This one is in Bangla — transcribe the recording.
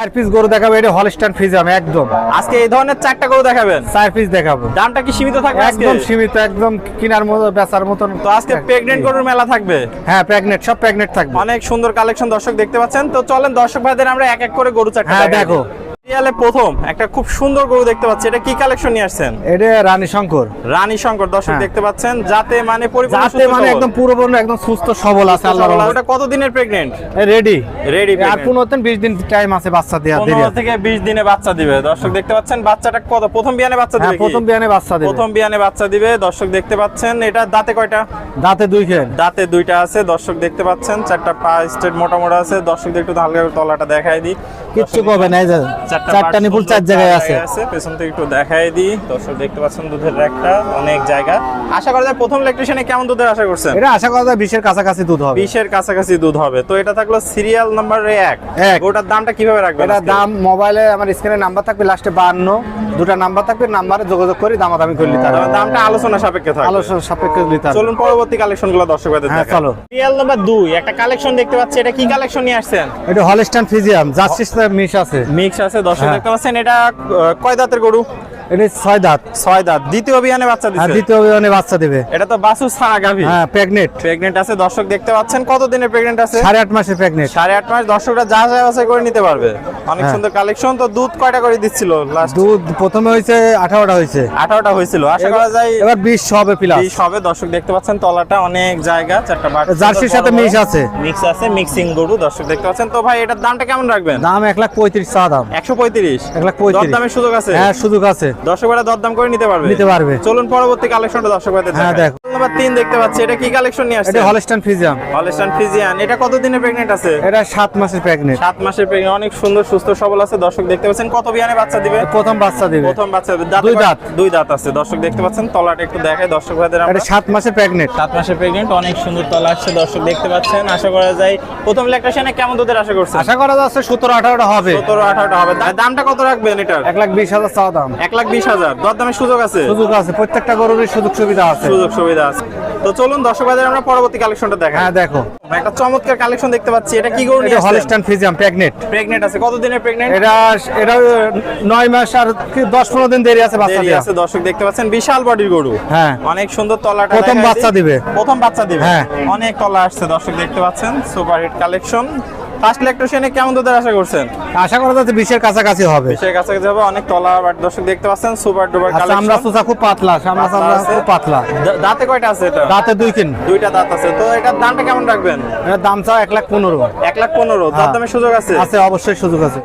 চার পিস গরু দেখাবো, এটা হলস্টাইন ফ্রিজিয়ান একদম। আজকে এই ধরনের চারটা গরু দেখাবেন, চার পিস দেখাবো। দামটা কি সীমিত থাকবে আজকে? একদম সীমিত, একদম কেনার মতো বেচার মতন। তো আজকে প্রেগনেন্ট গরুর মেলা থাকবে। হ্যাঁ, প্রেগনেন্ট, সব প্রেগনেন্ট থাকবে। অনেক সুন্দর কালেকশন দর্শক দেখতে পাচ্ছেন। তো চলেন দর্শক ভাইদের আমরা এক এক করে গরু চারটা হ্যাঁ, দেখাই। দেখো। সিরিয়ালে প্রথম একটা খুব সুন্দর গরু দেখতে পাচ্ছি, এটা কি কালেকশন নিয়ে আসছেন? এটা রানী শঙ্কর। রানী শঙ্কর দর্শক হ্যাঁ। দেখতে পাচ্ছেন, যাতে মানে পরিপূর্ণ যাতে সুস্থ মানে সবল। একদম পুরোপূর্ণ একদম সুস্থ সবল আছে আল্লাহর রহমতে। ওটা কত দিনের প্রেগনেন্ট? রেডি রেডি আর 15-20 দিন টাইম আছে বাচ্চা দেওয়া। 15 থেকে 20 দিনে বাচ্চা দিবে। দর্শক দেখতে পাচ্ছেন বাচ্চাটা কত প্রথম বিয়ানে বাচ্চা দিবে হ্যাঁ, কি? প্রথম বিয়ানে বাচ্চা দেবে। প্রথম বিয়ানে বাচ্চা দিবে। দর্শক দেখতে পাচ্ছেন এটা দাঁতে কয়টা? দাঁতে 2 খেল। দাঁতে 2টা আছে। দর্শক দেখতে পাচ্ছেন চারটা পা স্ট্রেট মোটা মোটা আছে। দর্শক একটু হালকা করে তলাটা দেখাই দিই। কিচ্ছু পাবে না, এই যে চারটা নিপুল চার জায়গায় আছে। পেছন থেকে একটু দেখাই দিই। দর্শক দেখতে পাচ্ছেন দুধের র্যাকটা অনেক জায়গা। আশা করা যায় প্রথম ল্যাকটেশনে কেমন দুধের আশা করছেন? এটা আশা করা যায় 20-এর কাছাকাছি দুধ হবে। 20-এর কাছাকাছি দুধ হবে। তো এটা থাকলো সিরিয়াল নাম্বার 1। এক। ওটার দামটা কিভাবে রাখবেন? এটা দাম মোবাইলে আমার স্ক্রিনে নাম্বার থাকবে, লাস্টে 52, দুটা নাম্বার থাকবে, নাম্বারে যোগাযোগ করে দামাদামি করে নিতে হবে। দামটা আলোচনা সাপেক্ষে থাকবে। আলোচনা সাপেক্ষে নিতে হবে। চলুন পরবর্তী কালেকশনগুলো দর্শকদের হ্যাঁ, দেখাই। চলো। সিরিয়াল নাম্বার 2 একটা কালেকশন দেখতে পাচ্ছি, এটা কি কালেকশন নিয়ে আসছেন? এটা হলস্টাইন ফ্রিজিয়ান, জার্সির সাথে মিশ আছে। মিক্স আছে। দর্শক হ্যাঁ। দেখতে পাচ্ছেন এটা কয় দাঁতের গরু? এটা 6 দাঁত। 6 দাঁত। দ্বিতীয় বিয়ানে বাচ্চা আর দিচ্ছে। দ্বিতীয় বিয়ানে বাচ্চা দেবে। এটা তো বাছুর ছাড়া গাভী। হ্যাঁ, প্রেগনেন্ট। প্রেগনেন্ট আছে। দর্শক দেখতে পাচ্ছেন কত দিনের প্রেগনেন্ট আছে? 8.5 মাসের প্রেগনেন্ট। 8.5 মাস। দর্শকরা যা যা আছে করে নিতে পারবে। অনেক হ্যাঁ। সুন্দর কালেকশন। তো দুধ কয়টা করে দিচ্ছিল লাস্ট? দুধ প্রথমে হয়েছে 18টা হয়েছে। 18টা হয়েছিল। আশা করা যায় এবার 20 হবে প্লাস। 20 হবে। দর্শক দেখতে পাচ্ছেন তলাটা অনেক জায়গা, চারটা বাট জার্সির সাথে মিশ আছে। মিক্স আছে, মিক্সিং গরু। দর্শক দেখতে পাচ্ছেন। তো ভাই এটার দামটা কেমন রাখবেন? দাম 1,35,000 চা দাম। 135। 1,35,000 দরদামের সুযোগ আছে? হ্যাঁ, সুযোগ আছে। দর্শকরা দরদাম করে নিতে পারবে। নিতে পারবে। চলুন পরবর্তী কালেকশনটা দর্শকদের হ্যাঁ, দেখাই। দেখো। নাম্বার 3 দেখতে পাচ্ছি, এটা কি কালেকশন নিয়ে আসছে? এটা হলস্টাইন ফ্রিজিয়ান। Holstein Friesian. এটা কত দিনের প্রেগনেন্ট আছে? এটা 7 মাসের প্রেগনেন্ট। 7 মাসের প্রেগনেন্ট। অনেক সুন্দর সুস্থ সবল আছে। দর্শক দেখতে পাচ্ছেন কত বিয়ানে বাচ্চা দিবে? প্রথম বাচ্চা দেবে। প্রথম বাচ্চা দিবে। দুই দাঁত। 2 দাঁত আছে। দর্শক দেখতে পাচ্ছেন তলাটা একটু দেখাই দর্শক ভাইদের আমরা। এটা 7 মাসের প্রেগনেন্ট। 7 মাসের প্রেগনেন্ট। অনেক সুন্দর তলা আসছে। দর্শক দেখতে পাচ্ছেন। আশা করা যায় প্রথম ল্যাকটেশনে কেমন দুধের আশা করছেন? আশা করা যাচ্ছে 17-18টা হবে। 17-18টা হবে। দামটা কত রাখবেন এটার? 1,20,000 চা দাম। 1,20,000। দরদামের সুযোগ আছে? সুযোগ আছে, প্রত্যেকটা গরুরই সুযোগ সুবিধা আছে। সুযোগ সুবিধা আছে। তো চলুন দর্শক ভাইদের আমরা পরবর্তী কালেকশনটা দেখাই। হ্যাঁ, দেখো। একটা চমৎকার কালেকশন দেখতে পাচ্ছি, এটা কি গরু নিয়ে এটা আসছেন? Holstein Friesian pregnant. প্রেগনেন্ট আছে। কত দিনের প্রেগনেন্ট? এটা 9 মাস আর 10-15 দিন দেরি আছে বাচ্চা দেরি দেওয়া। আছে। দর্শক দেখতে পাচ্ছেন বিশাল বডির গরু। হ্যাঁ। অনেক সুন্দর তলাটা। প্রথম দেখাই বাচ্চা দিই। দিবে। প্রথম বাচ্চা দিবে। হ্যাঁ। অনেক তলা আসছে। দর্শক দেখতে পাচ্ছেন সুপার হিট কালেকশন। ফার্স্ট ল্যাকটেশনে কেমন দুধের আশা করছেন? আশা করা যাচ্ছে 20-এর কাছাকাছি হবে। বিশের কাছাকাছি হবে। অনেক তলা। বাট দর্শক দেখতে পাচ্ছেন সুপার ডুপার আচ্ছা, আমরা কালেকশন। সুসা খুব পাতলা, সামনা সামনা খুব পাতলা। দাঁতে কয়টা আছে এটা? দাঁতে 2 কিন। 2টা দাঁত আছে। তো এটার দামটা কেমন রাখবেন? এর দাম চা 1,15,000। 1,15,000। দরদামের সুযোগ আছে? আছে, অবশ্যই সুযোগ আছে।